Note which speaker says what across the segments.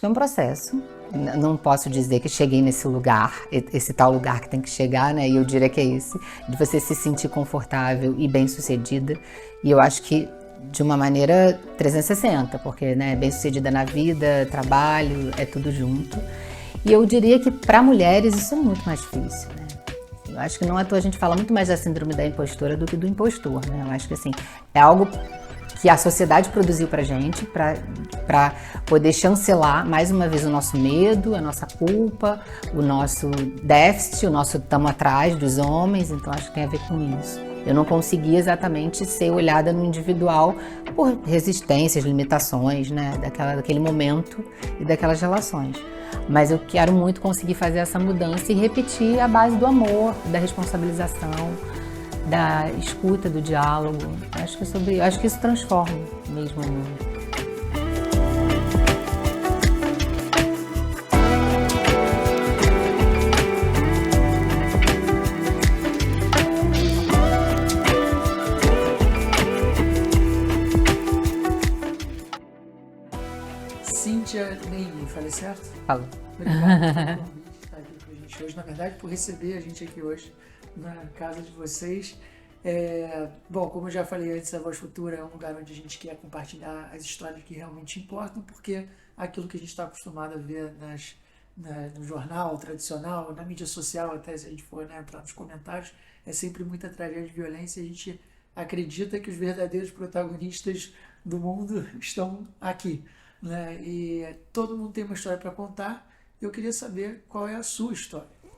Speaker 1: que é um processo. Não posso dizer que cheguei nesse lugar, esse tal lugar que tem que chegar, né? E eu diria que é esse, de você se sentir confortável e bem-sucedida. E eu acho que de uma maneira 360, porque, né, bem-sucedida na vida, trabalho, é tudo junto. E eu diria que para mulheres isso é muito mais difícil, né? Eu acho que não à toa a gente fala muito mais da síndrome da impostora do que do impostor, né? Eu acho que assim, é algo que a sociedade produziu pra gente, pra poder chancelar mais uma vez o nosso medo, a nossa culpa, o nosso déficit, o nosso tamo atrás dos homens, então acho que tem a ver com isso. Eu não consegui exatamente ser olhada no individual por resistências, limitações, né, daquele momento e daquelas relações. Mas eu quero muito conseguir fazer essa mudança e repetir a base do amor, da responsabilização, da escuta, do diálogo. Acho que isso transforma mesmo o mundo.
Speaker 2: Cíntia Neime, falei certo?
Speaker 1: Falou.
Speaker 2: Obrigado por estar aqui com a gente hoje, na verdade, por receber a gente aqui hoje na casa de vocês. Bom, como eu já falei antes, a Voz Futura é um lugar onde a gente quer compartilhar as histórias que realmente importam, porque aquilo que a gente está acostumado a ver no jornal tradicional, na mídia social, até se a gente for, né, entrar nos comentários, é sempre muita tragédia e violência. A gente acredita que os verdadeiros protagonistas do mundo estão aqui, né? E todo mundo tem uma história para contar. Eu queria saber qual é a sua história. Vou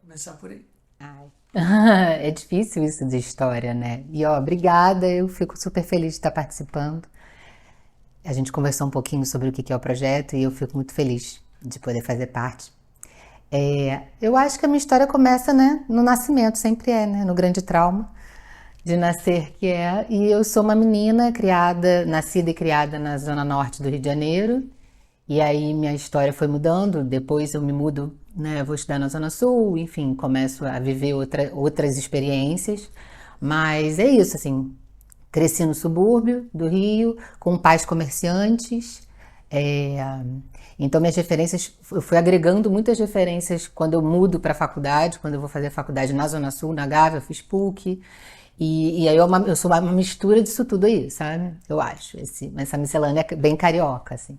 Speaker 2: começar por aí.
Speaker 1: Ai. É difícil isso de história, né? E ó, obrigada, eu fico super feliz de estar participando. A gente conversou um pouquinho sobre o que é o projeto e eu fico muito feliz de poder fazer parte. Eu acho que a minha história começa, né, no nascimento, sempre é, né, no grande trauma de nascer que é. E eu sou uma menina nascida e criada na zona norte do Rio de Janeiro. E aí minha história foi mudando, depois eu me mudo, né, eu vou estudar na Zona Sul, enfim, começo a viver outras experiências. Mas é isso, assim, cresci no subúrbio do Rio, com pais comerciantes. é, então minhas referências, eu fui agregando muitas referências quando eu mudo para a faculdade, quando eu vou fazer faculdade na Zona Sul, na Gávea, eu fiz PUC. E aí eu sou uma mistura disso tudo aí, sabe? Eu acho, essa miscelânea bem carioca, assim.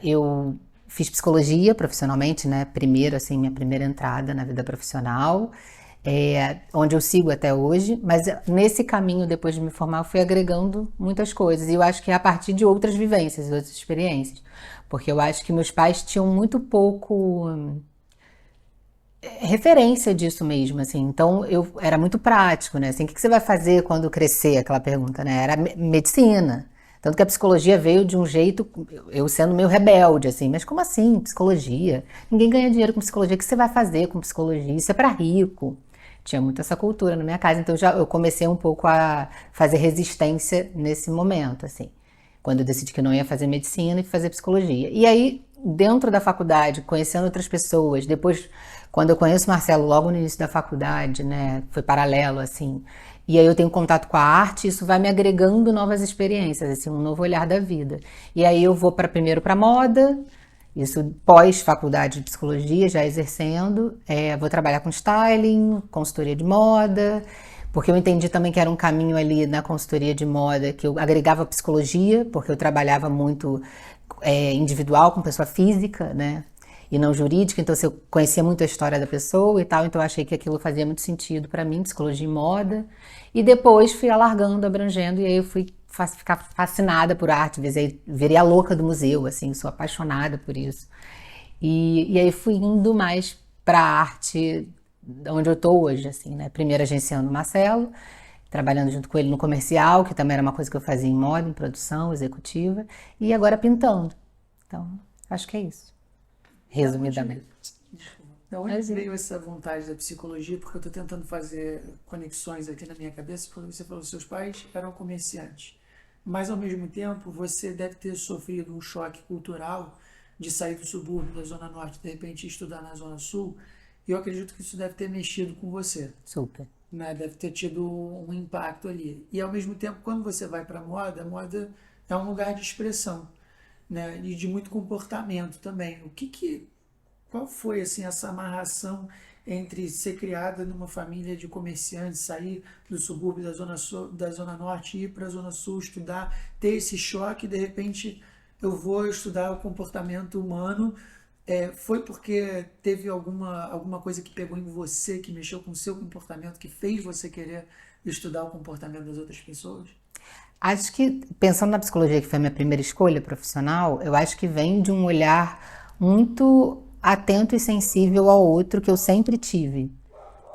Speaker 1: Eu fiz psicologia profissionalmente, né? Primeiro, assim, minha primeira entrada na vida profissional, onde eu sigo até hoje. Mas nesse caminho, depois de me formar, eu fui agregando muitas coisas. E eu acho que é a partir de outras vivências, outras experiências. Porque eu acho que meus pais tinham muito pouco referência disso mesmo, assim. Então, eu era muito prático, né? Assim, o que você vai fazer quando crescer? Aquela pergunta, né? Era medicina. Tanto que a psicologia veio de um jeito, eu sendo meio rebelde, assim, mas como assim, psicologia? Ninguém ganha dinheiro com psicologia, o que você vai fazer com psicologia? Isso é para rico. Tinha muito essa cultura na minha casa, então eu comecei um pouco a fazer resistência nesse momento, assim, quando eu decidi que não ia fazer medicina e fazer psicologia. E aí, dentro da faculdade, conhecendo outras pessoas, depois, quando eu conheço o Marcelo logo no início da faculdade, né, foi paralelo, assim, e aí eu tenho contato com a arte, isso vai me agregando novas experiências, assim, um novo olhar da vida. E aí eu vou primeiro para moda, isso pós-faculdade de psicologia, já exercendo. Vou trabalhar com styling, consultoria de moda, porque eu entendi também que era um caminho ali na consultoria de moda que eu agregava psicologia, porque eu trabalhava muito individual com pessoa física, né? E não jurídica, então eu conhecia muito a história da pessoa e tal, então eu achei que aquilo fazia muito sentido para mim, psicologia e moda. E depois fui alargando, abrangendo, e aí eu fui ficar fascinada por arte, virei a louca do museu, assim, sou apaixonada por isso. E aí fui indo mais para a arte onde eu tô hoje, assim, né? Primeiro agenciando o Marcelo, trabalhando junto com ele no comercial, que também era uma coisa que eu fazia em moda, em produção executiva, e agora pintando. Então, acho que é isso, resumidamente.
Speaker 2: Da onde veio essa vontade da psicologia? Porque eu estou tentando fazer conexões aqui na minha cabeça, porque você falou que seus pais eram comerciantes. Mas, ao mesmo tempo, você deve ter sofrido um choque cultural de sair do subúrbio da Zona Norte, de repente estudar na Zona Sul. E eu acredito que isso deve ter mexido com você.
Speaker 1: Super.
Speaker 2: Né? Deve ter tido um impacto ali. E, ao mesmo tempo, quando você vai para a moda é um lugar de expressão. né? E de muito comportamento também. Qual foi assim essa amarração entre ser criada numa família de comerciantes, sair do subúrbio da zona norte, ir para a zona sul, estudar, ter esse choque, de repente eu vou estudar o comportamento humano. Foi porque teve alguma coisa que pegou em você, que mexeu com o seu comportamento, que fez você querer estudar o comportamento das outras pessoas?
Speaker 1: Acho que, pensando na psicologia, que foi a minha primeira escolha profissional, eu acho que vem de um olhar muito atento e sensível ao outro que eu sempre tive.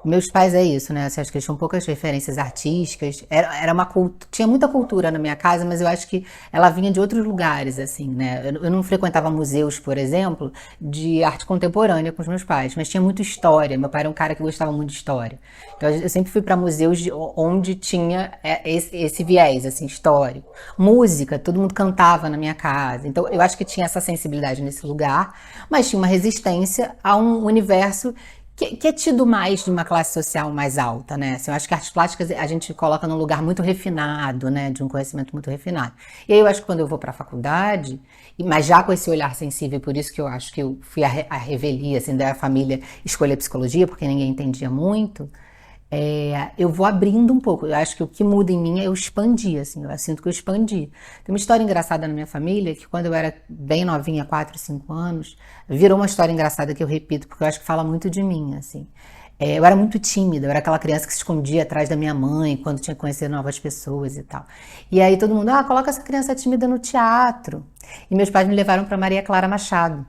Speaker 1: Meus pais é isso, né? Assim, acho que eles tinham poucas referências artísticas. Era uma tinha muita cultura na minha casa, mas eu acho que ela vinha de outros lugares, assim, né? Eu não frequentava museus, por exemplo, de arte contemporânea com os meus pais, mas tinha muita história. Meu pai era um cara que gostava muito de história. Então eu sempre fui para museus onde tinha esse viés, assim, histórico. Música, todo mundo cantava na minha casa. Então eu acho que tinha essa sensibilidade nesse lugar, mas tinha uma resistência a um universo que é tido mais de uma classe social mais alta, né? Assim, eu acho que artes plásticas a gente coloca num lugar muito refinado, né? De um conhecimento muito refinado. E aí eu acho que quando eu vou para a faculdade, mas já com esse olhar sensível, por isso que eu acho que eu fui a revelia, assim, da família escolher psicologia, porque ninguém entendia muito, eu vou abrindo um pouco. Eu acho que o que muda em mim é eu expandir, assim, eu sinto que eu expandi. Tem uma história engraçada na minha família, que quando eu era bem novinha, 4, 5 anos, virou uma história engraçada que eu repito, porque eu acho que fala muito de mim, assim. Eu era muito tímida, eu era aquela criança que se escondia atrás da minha mãe, quando tinha que conhecer novas pessoas e tal. E aí todo mundo, coloca essa criança tímida no teatro. E meus pais me levaram para Maria Clara Machado.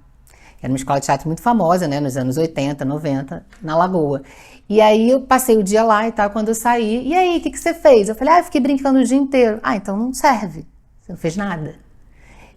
Speaker 1: Era uma escola de teatro muito famosa, né, nos anos 80, 90, na Lagoa. E aí eu passei o dia lá e tal, quando eu saí, e aí, o que você fez? Eu falei, eu fiquei brincando o dia inteiro. Então não serve, você não fez nada.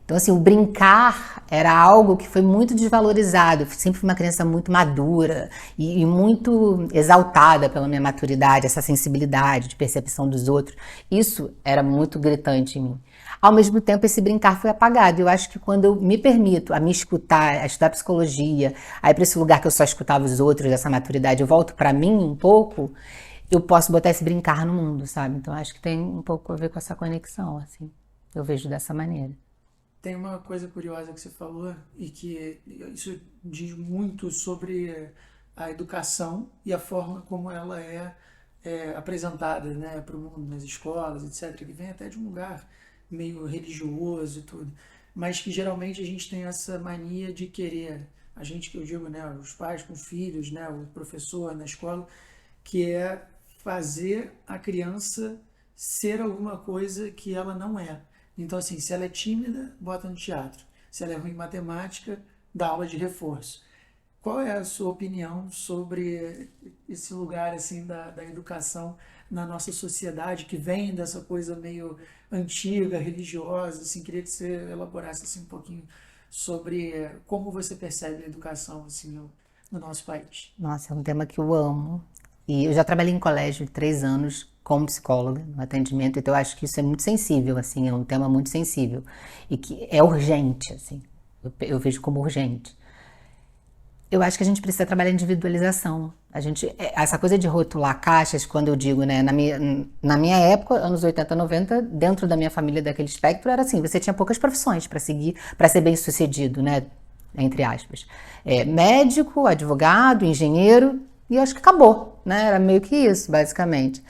Speaker 1: Então, assim, o brincar era algo que foi muito desvalorizado. Eu sempre fui uma criança muito madura e muito exaltada pela minha maturidade, essa sensibilidade de percepção dos outros. Isso era muito gritante em mim. Ao mesmo tempo, esse brincar foi apagado. Eu acho que quando eu me permito a me escutar, a estudar psicologia, aí para esse lugar que eu só escutava os outros, essa maturidade, eu volto para mim um pouco, eu posso botar esse brincar no mundo, sabe? Então, acho que tem um pouco a ver com essa conexão, assim. Eu vejo dessa maneira.
Speaker 2: Tem uma coisa curiosa que você falou e que isso diz muito sobre a educação e a forma como ela é apresentada, né, para o mundo, nas escolas, etc., que vem até de um lugar meio religioso e tudo, mas que geralmente a gente tem essa mania de querer, a gente que eu digo, né, os pais com os filhos, né, o professor na escola, que é fazer a criança ser alguma coisa que ela não é. Então, assim, se ela é tímida, bota no teatro. Se ela é ruim em matemática, dá aula de reforço. Qual é a sua opinião sobre esse lugar assim da educação na nossa sociedade que vem dessa coisa meio antiga, religiosa? Assim, queria que você elaborasse assim, um pouquinho sobre como você percebe a educação assim, no nosso país.
Speaker 1: Nossa, é um tema que eu amo. E eu já trabalhei em colégio 3 anos como psicóloga no atendimento, então eu acho que isso é muito sensível, assim, é um tema muito sensível e que é urgente, assim. Eu vejo como urgente. Eu acho que a gente precisa trabalhar a individualização. Essa coisa de rotular caixas, quando eu digo, né, na minha época, anos 80, 90, dentro da minha família daquele espectro, era assim, você tinha poucas profissões para seguir, para ser bem sucedido, né, entre aspas. Médico, advogado, engenheiro, e acho que acabou, né, era meio que isso, basicamente.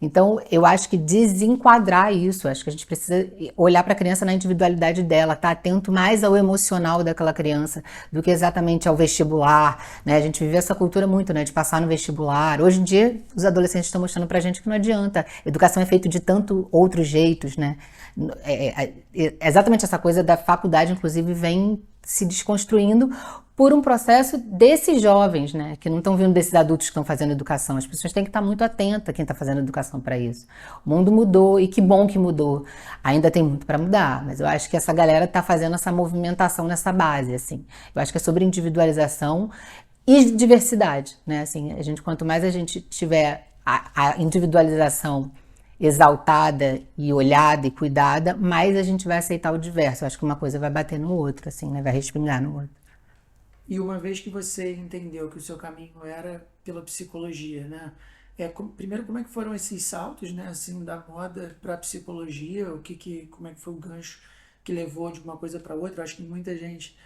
Speaker 1: Então, eu acho que desenquadrar isso, acho que a gente precisa olhar para a criança na individualidade dela, estar atento mais ao emocional daquela criança do que exatamente ao vestibular, né? A gente vive essa cultura muito, né, de passar no vestibular. Hoje em dia, os adolescentes estão mostrando para a gente que não adianta. Educação é feita de tanto outros jeitos, né? Exatamente essa coisa da faculdade, inclusive, vem se desconstruindo por um processo desses jovens, né, que não estão vindo desses adultos que estão fazendo educação. As pessoas têm que estar muito atentas quem está fazendo educação para isso. O mundo mudou e que bom que mudou. Ainda tem muito para mudar, mas eu acho que essa galera está fazendo essa movimentação nessa base, assim. Eu acho que é sobre individualização e diversidade, né? Assim, quanto mais a gente tiver a individualização exaltada e olhada e cuidada, mais a gente vai aceitar o diverso. Eu acho que uma coisa vai bater no outro, assim, né? Vai respingar no outro.
Speaker 2: E uma vez que você entendeu que o seu caminho era pela psicologia, né? Primeiro, como é que foram esses saltos, né? Assim, da moda para a psicologia? Como é que foi o gancho que levou de uma coisa para outra. Eu acho que muita gente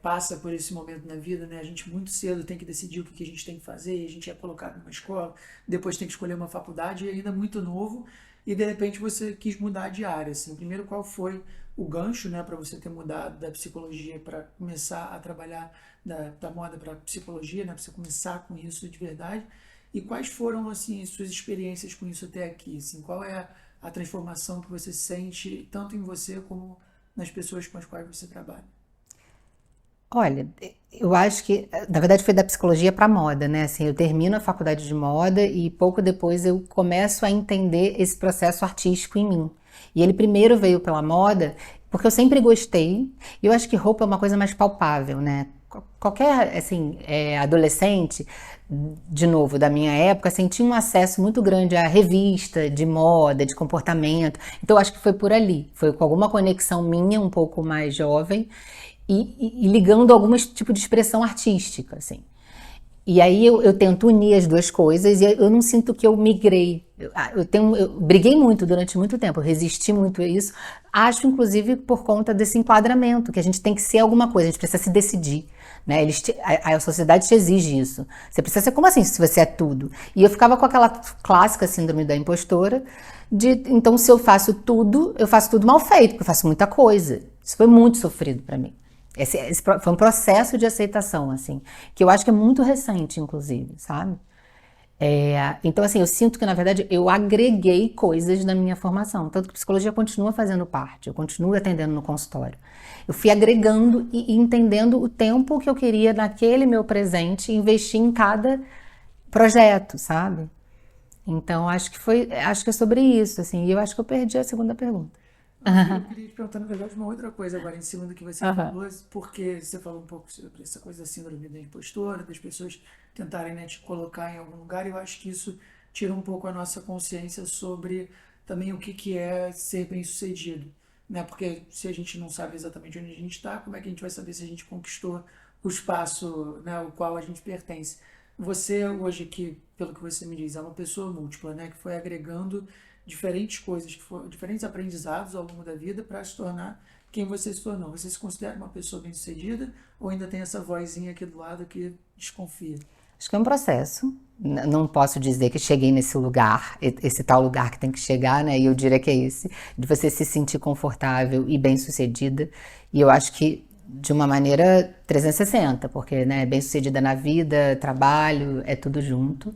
Speaker 2: passa por esse momento na vida, né? A gente muito cedo tem que decidir o que a gente tem que fazer, e a gente é colocado numa escola, depois tem que escolher uma faculdade, e ainda muito novo, e de repente você quis mudar de área, assim. Primeiro, qual foi o gancho, né, para você ter mudado da psicologia para começar a trabalhar da moda para psicologia, né, para você começar com isso de verdade? E quais foram, assim, suas experiências com isso até aqui? Assim, qual é a transformação que você sente tanto em você como nas pessoas com as quais você trabalha?
Speaker 1: Olha, eu acho que, na verdade, foi da psicologia para moda, né? Assim, eu termino a faculdade de moda e pouco depois eu começo a entender esse processo artístico em mim. E ele primeiro veio pela moda, porque eu sempre gostei, e eu acho que roupa é uma coisa mais palpável, né? Qualquer, assim, adolescente, de novo, da minha época, assim, tinha um acesso muito grande à revista de moda, de comportamento. Então, eu acho que foi por ali. Foi com alguma conexão minha, um pouco mais jovem, e ligando algum tipo de expressão artística, assim. E aí eu tento unir as duas coisas e eu não sinto que eu migrei. Eu briguei muito durante muito tempo, eu resisti muito a isso. Acho, inclusive, por conta desse enquadramento, que a gente tem que ser alguma coisa, a gente precisa se decidir. Né? A sociedade te exige isso. Você precisa ser como assim, se você é tudo? E eu ficava com aquela clássica síndrome da impostora, então se eu faço tudo mal feito, porque eu faço muita coisa. Isso foi muito sofrido para mim. Esse foi um processo de aceitação, assim, que eu acho que é muito recente, inclusive, sabe? Então, assim, eu sinto que, na verdade, eu agreguei coisas na minha formação. Tanto que a psicologia continua fazendo parte, eu continuo atendendo no consultório. Eu fui agregando e entendendo o tempo que eu queria naquele meu presente investir em cada projeto, sabe? Então, acho que é sobre isso, assim, e eu acho que eu perdi a segunda pergunta.
Speaker 2: Eu queria te perguntar, na verdade, uma outra coisa agora, em cima do que você
Speaker 1: Aham.
Speaker 2: falou, porque você falou um pouco sobre essa coisa da síndrome da impostora, das pessoas tentarem, né, te colocar em algum lugar, e eu acho que isso tira um pouco a nossa consciência sobre também o que é ser bem-sucedido, né? Porque se a gente não sabe exatamente onde a gente está, como é que a gente vai saber se a gente conquistou o espaço, né, ao qual a gente pertence? Você, hoje, que, pelo que você me diz, é uma pessoa múltipla, né, que foi agregando diferentes coisas, que foram diferentes aprendizados ao longo da vida para se tornar quem você se tornou. Você se considera uma pessoa bem-sucedida ou ainda tem essa vozinha aqui do lado que desconfia?
Speaker 1: Acho que é um processo. Não posso dizer que cheguei nesse lugar, esse tal lugar que tem que chegar, né? E eu diria que é esse, de você se sentir confortável e bem-sucedida. E eu acho que de uma maneira 360, porque, né, bem-sucedida na vida, trabalho, é tudo junto.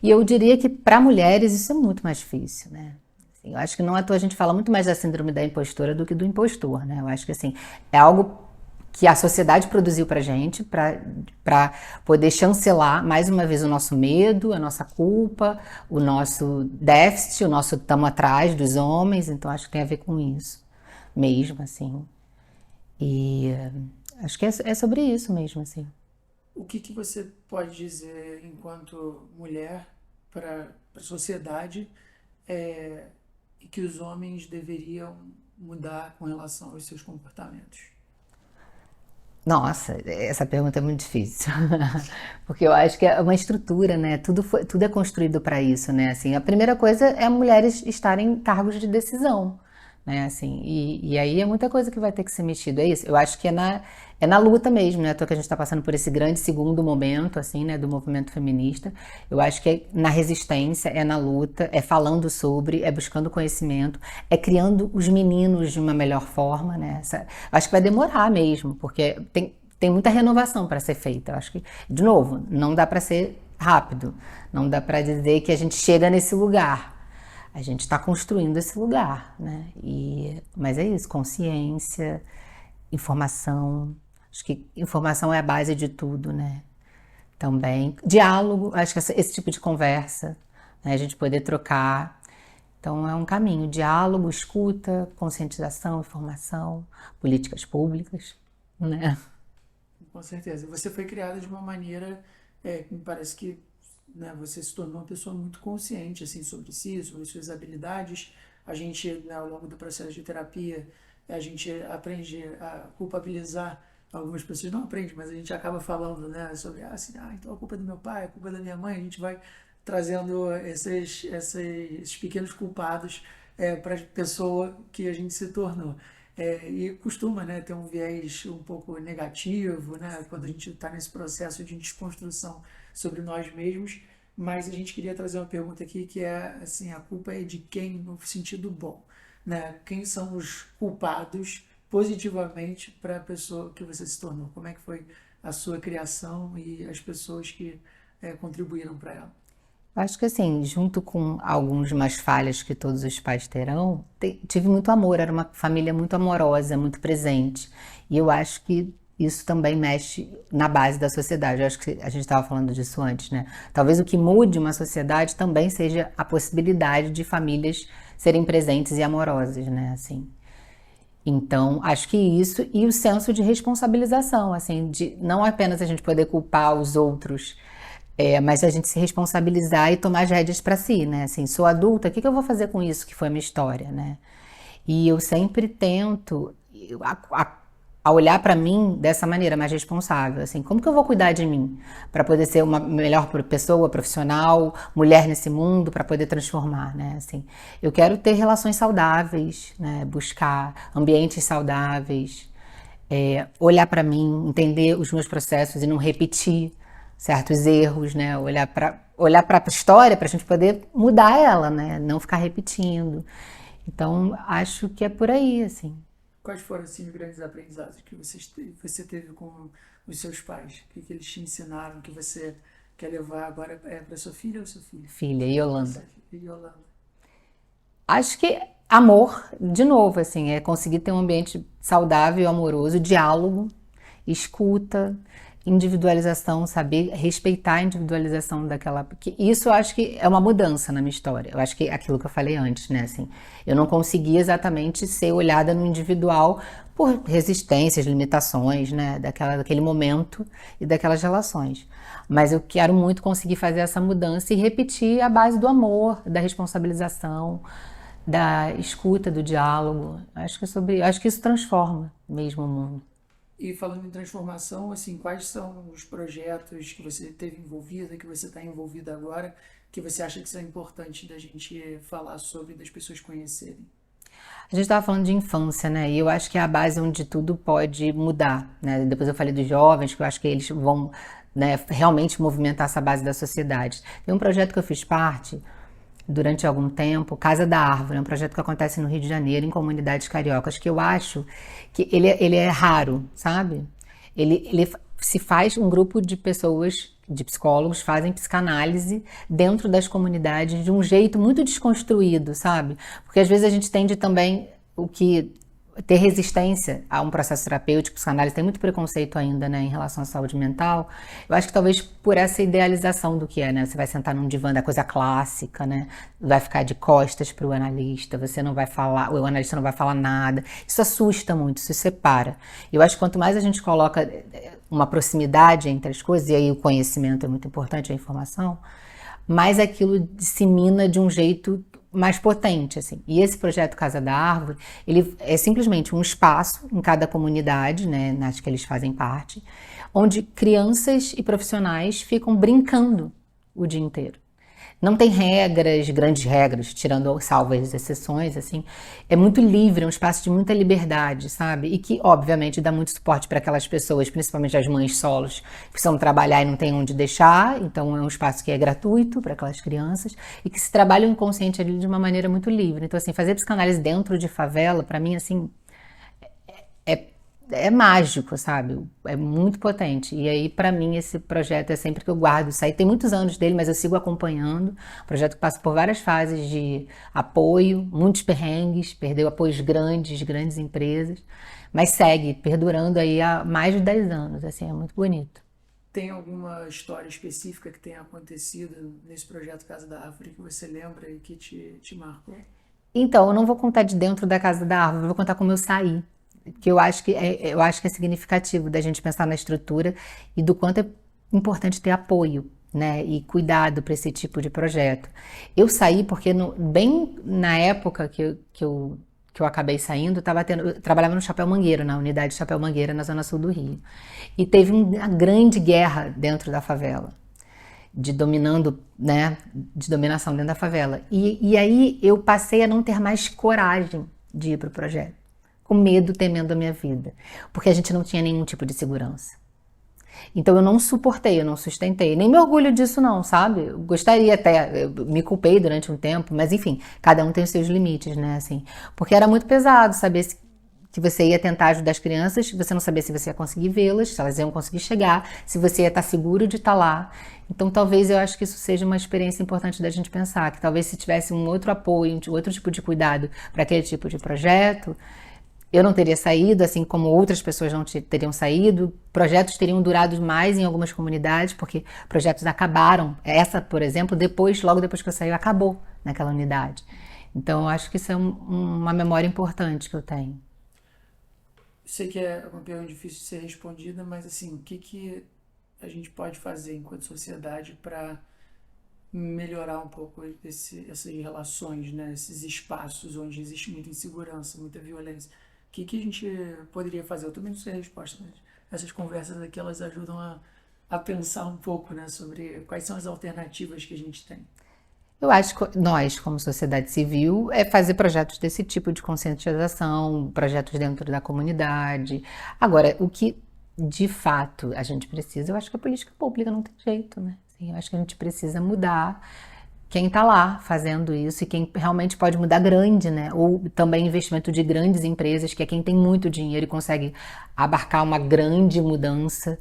Speaker 1: E eu diria que para mulheres isso é muito mais difícil, né? Assim, eu acho que não à toa a gente fala muito mais da síndrome da impostora do que do impostor, né? Eu acho que assim, é algo que a sociedade produziu pra gente, para poder chancelar mais uma vez o nosso medo, a nossa culpa, o nosso déficit, o nosso tamo atrás dos homens, então acho que tem a ver com isso mesmo, assim. E acho que é sobre isso mesmo, assim.
Speaker 2: O que você pode dizer enquanto mulher para a sociedade é, e que os homens deveriam mudar com relação aos seus comportamentos?
Speaker 1: Nossa, essa pergunta é muito difícil, porque eu acho que é uma estrutura, né? Tudo é construído para isso, né? Assim, a primeira coisa é mulheres estarem em cargos de decisão, né? Assim, e aí é muita coisa que vai ter que ser mexido, é isso. Eu acho que é na luta mesmo, né? À toa que a gente está passando por esse grande segundo momento, assim, né? Do movimento feminista. Eu acho que é na resistência, é na luta, é falando sobre, é buscando conhecimento, é criando os meninos de uma melhor forma, né? Acho que vai demorar mesmo, porque tem muita renovação para ser feita. Eu acho que, de novo, não dá para ser rápido, não dá para dizer que a gente chega nesse lugar. A gente está construindo esse lugar, né? Mas é isso, consciência, informação. Acho que informação é a base de tudo, né? Também. Diálogo, acho que esse tipo de conversa, né? A gente poder trocar. Então é um caminho, diálogo, escuta, conscientização, informação, políticas públicas, né?
Speaker 2: Com certeza. Você foi criada de uma maneira que me parece que, né, você se tornou uma pessoa muito consciente assim sobre si, sobre suas habilidades. A gente, né, ao longo do processo de terapia, a gente aprende a culpabilizar algumas pessoas, não aprende, mas a gente acaba falando, né, sobre assim, então a culpa é do meu pai, a culpa é da minha mãe, a gente vai trazendo esses pequenos culpados para a pessoa que a gente se tornou. E costuma, né, ter um viés um pouco negativo, né, quando a gente está nesse processo de desconstrução sobre nós mesmos, mas a gente queria trazer uma pergunta aqui que é assim, a culpa é de quem no sentido bom, né? Quem são os culpados positivamente para a pessoa que você se tornou? Como é que foi a sua criação e as pessoas que contribuíram para ela?
Speaker 1: Acho que assim, junto com algumas falhas que todos os pais terão, tive muito amor, era uma família muito amorosa, muito presente. E eu acho que isso também mexe na base da sociedade. Eu acho que a gente estava falando disso antes, né? Talvez o que mude uma sociedade também seja a possibilidade de famílias serem presentes e amorosas, né? Assim. Então, acho que isso e o senso de responsabilização, assim, de não apenas a gente poder culpar os outros, mas a gente se responsabilizar e tomar as rédeas para si, né? Assim, sou adulta, o que eu vou fazer com isso que foi a minha história, né? E eu sempre tento a olhar para mim dessa maneira mais responsável, assim, como que eu vou cuidar de mim para poder ser uma melhor pessoa, profissional, mulher nesse mundo, para poder transformar, né? Assim, eu quero ter relações saudáveis, né? Buscar ambientes saudáveis, olhar para mim, entender os meus processos e não repetir certos erros, né? Olhar para a história para a gente poder mudar ela, né? Não ficar repetindo. Então, acho que é por aí, assim.
Speaker 2: Quais foram assim, os grandes aprendizados que você teve com os seus pais? O que eles te ensinaram que você quer levar agora para sua filha ou seu filho?
Speaker 1: Filha, Yolanda.
Speaker 2: Yolanda.
Speaker 1: Acho que amor, de novo, assim, é conseguir ter um ambiente saudável, amoroso, diálogo, escuta, individualização, saber respeitar a individualização daquela. Porque isso eu acho que é uma mudança na minha história. Eu acho que é aquilo que eu falei antes, né? Assim, eu não conseguia exatamente ser olhada no individual por resistências, limitações, né? Daquele momento e daquelas relações. Mas eu quero muito conseguir fazer essa mudança e repetir a base do amor, da responsabilização, da escuta, do diálogo. Acho que isso transforma mesmo o mundo.
Speaker 2: E falando em transformação, assim, quais são os projetos que você teve envolvida, que você está envolvida agora, que você acha que são importantes da gente falar sobre, das pessoas conhecerem?
Speaker 1: A gente estava falando de infância, né? E eu acho que é a base onde tudo pode mudar, né? Depois eu falei dos jovens, que eu acho que eles vão, né, realmente movimentar essa base da sociedade. Tem um projeto que eu fiz parte durante algum tempo, Casa da Árvore, é um projeto que acontece no Rio de Janeiro, em comunidades cariocas, que eu acho que ele é raro, sabe? Ele se faz um grupo de pessoas, de psicólogos, fazem psicanálise dentro das comunidades de um jeito muito desconstruído, sabe? Porque às vezes a gente tende também o que ter resistência a um processo terapêutico, psicanálise tem muito preconceito ainda, né, em relação à saúde mental. Eu acho que talvez por essa idealização do que é, né, você vai sentar num divã da coisa clássica, né, vai ficar de costas para o analista, você não vai falar, o analista não vai falar nada. Isso assusta muito, isso separa. Eu acho que quanto mais a gente coloca uma proximidade entre as coisas, e aí o conhecimento é muito importante, a informação, mais aquilo dissemina de um jeito mais potente, assim. E esse projeto Casa da Árvore, ele é simplesmente um espaço em cada comunidade, né, nas que eles fazem parte, onde crianças e profissionais ficam brincando o dia inteiro. Não tem regras, grandes regras, tirando salvas exceções, assim. É muito livre, é um espaço de muita liberdade, sabe? E que, obviamente, dá muito suporte para aquelas pessoas, principalmente as mães solos, que precisam trabalhar e não tem onde deixar. Então, é um espaço que é gratuito para aquelas crianças e que se trabalha o inconsciente ali de uma maneira muito livre. Então, assim, fazer psicanálise dentro de favela, para mim, assim, é, é mágico, sabe? É muito potente. E aí, para mim, esse projeto é sempre que eu guardo isso aí. Tem muitos anos dele, mas eu sigo acompanhando. Um projeto que passa por várias fases de apoio, muitos perrengues, perdeu apoios grandes, grandes empresas, mas segue perdurando aí há mais de 10 anos. Assim, é muito bonito.
Speaker 2: Tem alguma história específica que tenha acontecido nesse projeto Casa da Árvore que você lembra e que te marcou?
Speaker 1: Então, eu não vou contar de dentro da Casa da Árvore, eu vou contar como eu saí. Que eu acho que é significativo da gente pensar na estrutura e do quanto é importante ter apoio, né, e cuidado para esse tipo de projeto. Eu saí porque bem na época que eu acabei saindo, eu trabalhava no Chapéu Mangueiro, na unidade Chapéu Mangueira, na zona sul do Rio. E teve uma grande guerra dentro da favela, de dominação dentro da favela. E aí eu passei a não ter mais coragem de ir para o projeto. com medo, temendo a minha vida, porque a gente não tinha nenhum tipo de segurança. Então eu não suportei, eu não sustentei, nem me orgulho disso não, sabe? Eu gostaria até, eu me culpei durante um tempo, mas enfim, cada um tem os seus limites, né, assim, porque era muito pesado saber que você ia tentar ajudar as crianças, você não sabia se você ia conseguir vê-las, se elas iam conseguir chegar, se você ia estar seguro de estar lá. Então talvez eu acho que isso seja uma experiência importante da gente pensar, que talvez se tivesse um outro apoio, um outro tipo de cuidado para aquele tipo de projeto, eu não teria saído, assim como outras pessoas não teriam saído. Projetos teriam durado mais em algumas comunidades, porque projetos acabaram. Essa, por exemplo, logo depois que eu saí, acabou naquela unidade. Então, eu acho que isso é uma memória importante que eu tenho.
Speaker 2: Sei que é uma pergunta difícil de ser respondida, mas assim, o que a gente pode fazer enquanto sociedade para melhorar um pouco essas relações, né? Esses espaços onde existe muita insegurança, muita violência. O que a gente poderia fazer? Eu também não sei a resposta, mas essas conversas aqui elas ajudam a pensar um pouco, né, sobre quais são as alternativas que a gente tem.
Speaker 1: Eu acho que nós, como sociedade civil, é fazer projetos desse tipo de conscientização, projetos dentro da comunidade. Agora, o que de fato a gente precisa, eu acho que a política pública não tem jeito, né? Assim, eu acho que a gente precisa mudar quem está lá fazendo isso e quem realmente pode mudar grande, né? Ou também investimento de grandes empresas, que é quem tem muito dinheiro e consegue abarcar uma grande mudança.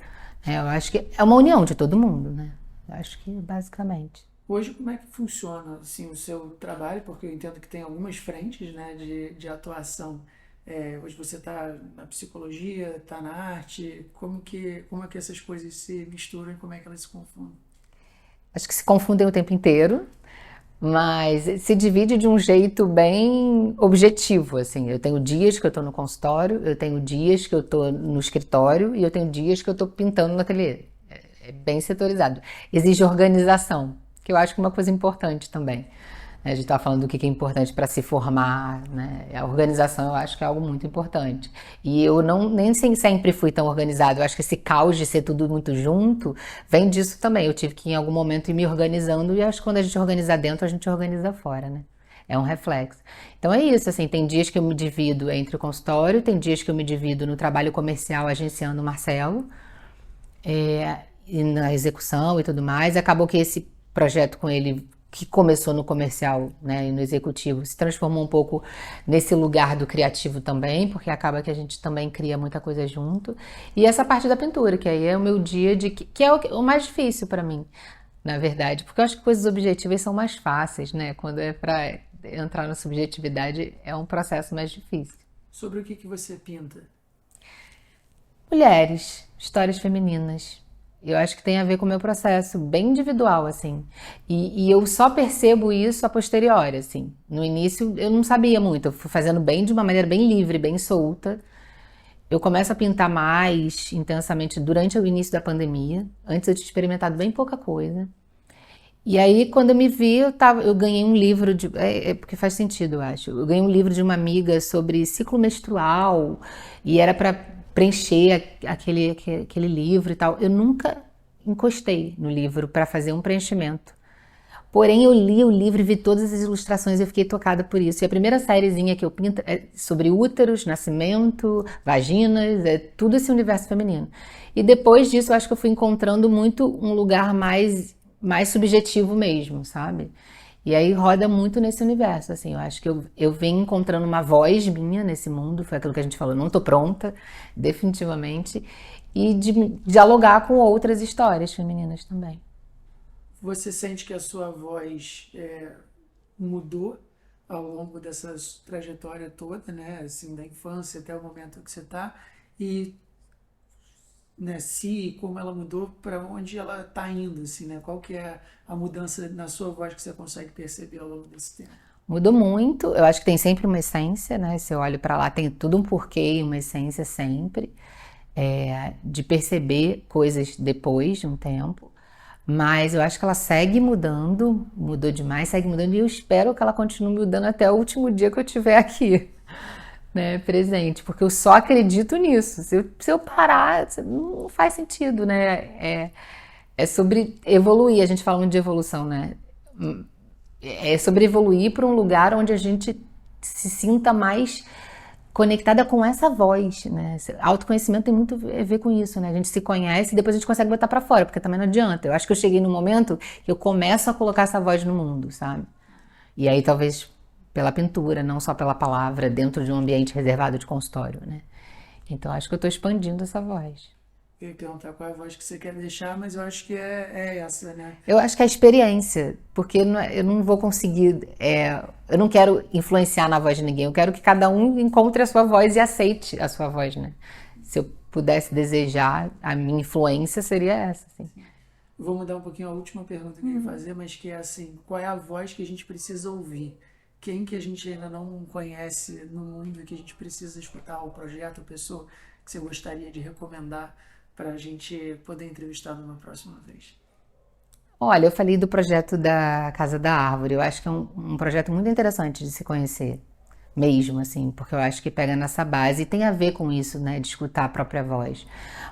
Speaker 1: Eu acho que é uma união de todo mundo, né? Eu acho que basicamente.
Speaker 2: Hoje, como é que funciona assim, o seu trabalho? Porque eu entendo que tem algumas frentes, né, de atuação. Hoje você está na psicologia, está na arte. Como é que essas coisas se misturam e como é que elas se confundem?
Speaker 1: Acho que se confundem o tempo inteiro, mas se divide de um jeito bem objetivo, assim. Eu tenho dias que eu estou no consultório, eu tenho dias que eu estou no escritório e eu tenho dias que eu estou pintando no ateliê. É bem setorizado. Exige organização, que eu acho que é uma coisa importante também. A gente está falando do que é importante para se formar, né? A organização eu acho que é algo muito importante. E eu nem sempre fui tão organizada. Eu acho que esse caos de ser tudo muito junto vem disso também. Eu tive que em algum momento ir me organizando e acho que quando a gente organiza dentro, a gente organiza fora, né? É um reflexo. Então é isso, assim, tem dias que eu me divido entre o consultório, tem dias que eu me divido no trabalho comercial agenciando o Marcelo, e na execução e tudo mais. Acabou que esse projeto com ele, que começou no comercial, né, e no executivo, se transformou um pouco nesse lugar do criativo também, porque acaba que a gente também cria muita coisa junto. E essa parte da pintura, que aí é o meu dia que é o mais difícil para mim, na verdade, porque eu acho que coisas objetivas são mais fáceis, né? Quando é para entrar na subjetividade, é um processo mais difícil.
Speaker 2: Sobre o que você pinta?
Speaker 1: Mulheres, histórias femininas. Eu acho que tem a ver com o meu processo bem individual, assim. E eu só percebo isso a posteriori, assim. No início eu não sabia muito, eu fui fazendo bem de uma maneira bem livre, bem solta. Eu começo a pintar mais intensamente durante o início da pandemia. Antes eu tinha experimentado bem pouca coisa. E aí, quando eu me vi, eu ganhei um livro de. Porque faz sentido, eu acho. Eu ganhei um livro de uma amiga sobre ciclo menstrual e era para preencher aquele livro e tal. Eu nunca encostei no livro para fazer um preenchimento. Porém, eu li o livro e vi todas as ilustrações e eu fiquei tocada por isso. E a primeira sériezinha que eu pinto é sobre úteros, nascimento, vaginas, é tudo esse universo feminino. E depois disso, eu acho que eu fui encontrando muito um lugar mais subjetivo mesmo, sabe? E aí roda muito nesse universo, assim, eu acho que eu venho encontrando uma voz minha nesse mundo, foi aquilo que a gente falou, não tô pronta, definitivamente, e de dialogar com outras histórias femininas também.
Speaker 2: Você sente que a sua voz mudou ao longo dessa trajetória toda, né? Assim, da infância até o momento que você está e, né, se como ela mudou, para onde ela está indo, assim, né? Qual que é a mudança na sua voz que você consegue perceber ao longo desse tempo?
Speaker 1: Mudou muito, eu acho que tem sempre uma essência, né? Se eu olho para lá, tem tudo um porquê e uma essência sempre, de perceber coisas depois de um tempo. Mas eu acho que ela segue mudando, mudou demais, segue mudando, e eu espero que ela continue mudando até o último dia que eu estiver aqui, né, presente, porque eu só acredito nisso. Se eu parar, não faz sentido, né? É sobre evoluir, a gente fala muito de evolução, né? É sobre evoluir para um lugar onde a gente se sinta mais conectada com essa voz, né? Autoconhecimento tem muito a ver com isso, né? A gente se conhece e depois a gente consegue botar pra fora, porque também não adianta. Eu acho que eu cheguei num momento que eu começo a colocar essa voz no mundo, sabe? E aí talvez pela pintura, não só pela palavra, dentro de um ambiente reservado de consultório, né? Então acho que eu tô expandindo essa voz.
Speaker 2: Eu ia perguntar qual é a voz que você quer deixar, mas eu acho que é essa, né?
Speaker 1: Eu acho que é a experiência, porque eu não vou conseguir, eu não quero influenciar na voz de ninguém, eu quero que cada um encontre a sua voz e aceite a sua voz, né? Se eu pudesse desejar, a minha influência seria essa, assim.
Speaker 2: Vou mudar um pouquinho a última pergunta que eu ia fazer, mas que é assim, qual é a voz que a gente precisa ouvir? Quem que a gente ainda não conhece no mundo que a gente precisa escutar, o projeto, a pessoa que você gostaria de recomendar para a gente poder entrevistar numa próxima vez?
Speaker 1: Olha, eu falei do projeto da Casa da Árvore, eu acho que é um projeto muito interessante de se conhecer, mesmo assim, porque eu acho que pega nessa base e tem a ver com isso, né, de escutar a própria voz.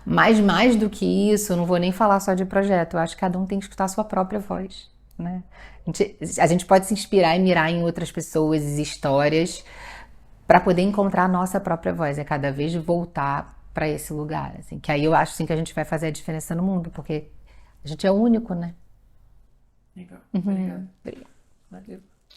Speaker 1: Mas mais do que isso, eu não vou nem falar só de projeto, eu acho que cada um tem que escutar a sua própria voz, né? A gente pode se inspirar e mirar em outras pessoas e histórias para poder encontrar a nossa própria voz, é cada vez voltar para esse lugar, assim, que aí eu acho assim que a gente vai fazer a diferença no mundo, porque a gente é único, né?
Speaker 2: Legal, obrigado.
Speaker 1: Obrigada.
Speaker 2: Valeu.